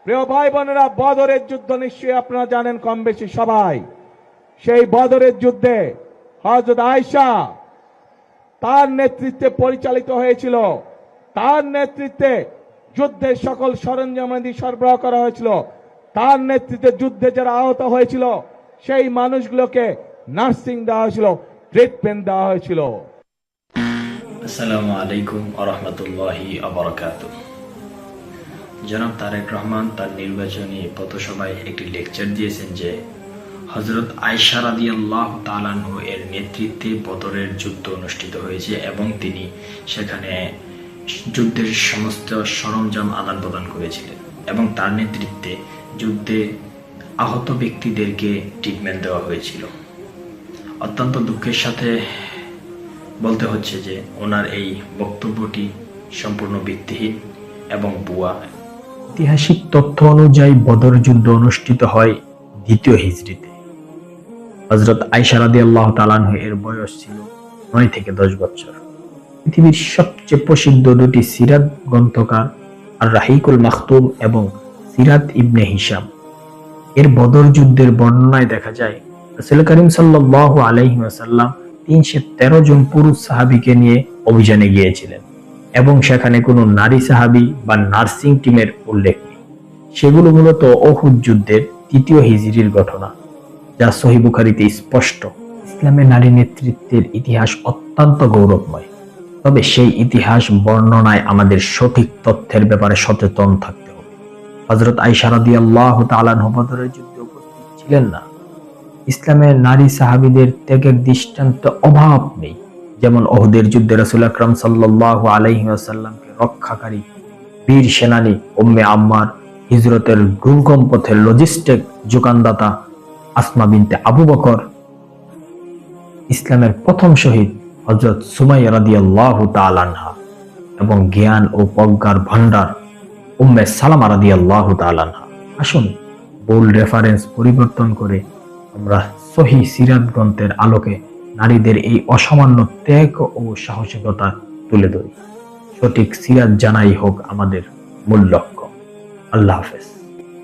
প্রিয় ভাই বোনেরা, বদরের যুদ্ধ নিশ্চয়ই আপনারা জানেন কম বেশি সবাই। সেই বদরের যুদ্ধে হযরত আয়েশা তার নেতৃত্বে পরিচালিত হয়েছিল। তার নেতৃত্বে যুদ্ধের সকল সরঞ্জামাদি সরবরাহ করা হয়েছিল। তার নেতৃত্বে যুদ্ধে যারা আহত হয়েছিল সেই মানুষগুলোকে নার্সিং দেওয়া হয়েছিল, ট্রিটমেন্ট দেওয়া হয়েছিল। আসসালামু আলাইকুম ওয়া রাহমাতুল্লাহি ওয়া বারাকাতুহু। জনাব তারেক রহমান তার নির্বাচনী পথসভায় একটি লেকচার দিয়েছেন যে হযরত আয়েশা রাদিয়াল্লাহু তাআলা আনহু এর নেতৃত্বে বদরের যুদ্ধ অনুষ্ঠিত হয়েছে এবং তিনি সেখানে যুদ্ধের সমস্ত সরঞ্জাম আদান প্রদান করেছিলেন এবং তার নেতৃত্বে যুদ্ধে আহত ব্যক্তিদেরকে ট্রিটমেন্ট দেওয়া হয়েছিল। অত্যন্ত দুঃখের সাথে বলতে হচ্ছে যে ওনার এই বক্তব্যটি সম্পূর্ণ ভিত্তিহীন এবং ভুয়া। ঐতিহাসিক তথ্য অনুযায়ী বদর যুদ্ধ অনুষ্ঠিত হয় ২য় হিজরিতে। হযরত আয়েশা রাদিয়াল্লাহু তাআলা আনহা এর বয়স ছিল ৯ থেকে ১০ বছর। পৃথিবীর সবচেয়ে প্রসিদ্ধ দুটি সিরাত গ্রন্থকার আর রাহিকুল মাখতুম এবং সিরাত ইবনে হিশাম এর বদর যুদ্ধের বর্ণনায় দেখা যায় রাসূল করিম সাল্লাল্লাহু আলাইহি ওয়াসাল্লাম ৩১৩ জন পুরুষ সাহাবীকে নিয়ে অভিযানে গিয়েছিলেন এবং সেখানে কোনো নারী সাহাবী বা নার্সিং টিমের উল্লেখ নেই। সেগুলো মূলত উহুদ যুদ্ধের ৩য় হিজরির ঘটনা, যা সহিহ বুখারীতে স্পষ্ট। ইসলামে নারী নেতৃত্বের ইতিহাস অত্যন্ত গৌরবময়, তবে সেই ইতিহাস বর্ণনায় আমাদের সঠিক তথ্যের ব্যাপারে সচেতন থাকতে হবে। হযরত আয়েশা রাদিয়াল্লাহু তাআলা আনহা বদরের যুদ্ধে উপস্থিত ছিলেন না। ইসলামের নারী সাহাবীদের ত্যাগের দৃষ্টান্ত অভাব নেই। যেমন উহুদের যুদ্ধে রাসূল আকরাম সাল্লাল্লাহু আলাইহি ওয়াসাল্লামকে রক্ষাকারী বীর সেনানী উম্মে আম্মার, হিজরতের দুর্গম পথের লজিস্টিক যোগানদাতা আসমা বিনতে আবু বকর, ইসলামের প্রথম শহীদ হযরত সুমাইয়া রাদিয়াল্লাহু তাআলা আনহা এবং জ্ঞান ও প্রজ্ঞার ভান্ডার উম্মে সালামা রাদিয়াল্লাহু তাআলা আনহা। আসুন ভুল রেফারেন্স পরিবর্তন করে আমরা সহিহ সিরাত গ্রন্থের আলোকে নারীদের এই অসামান্য ত্যাগ ও সাহসিকতা তুলে ধরি। সঠিক সিরাত জানাই হোক আমাদের মূল লক্ষ্য। আল্লাহ হাফেজ।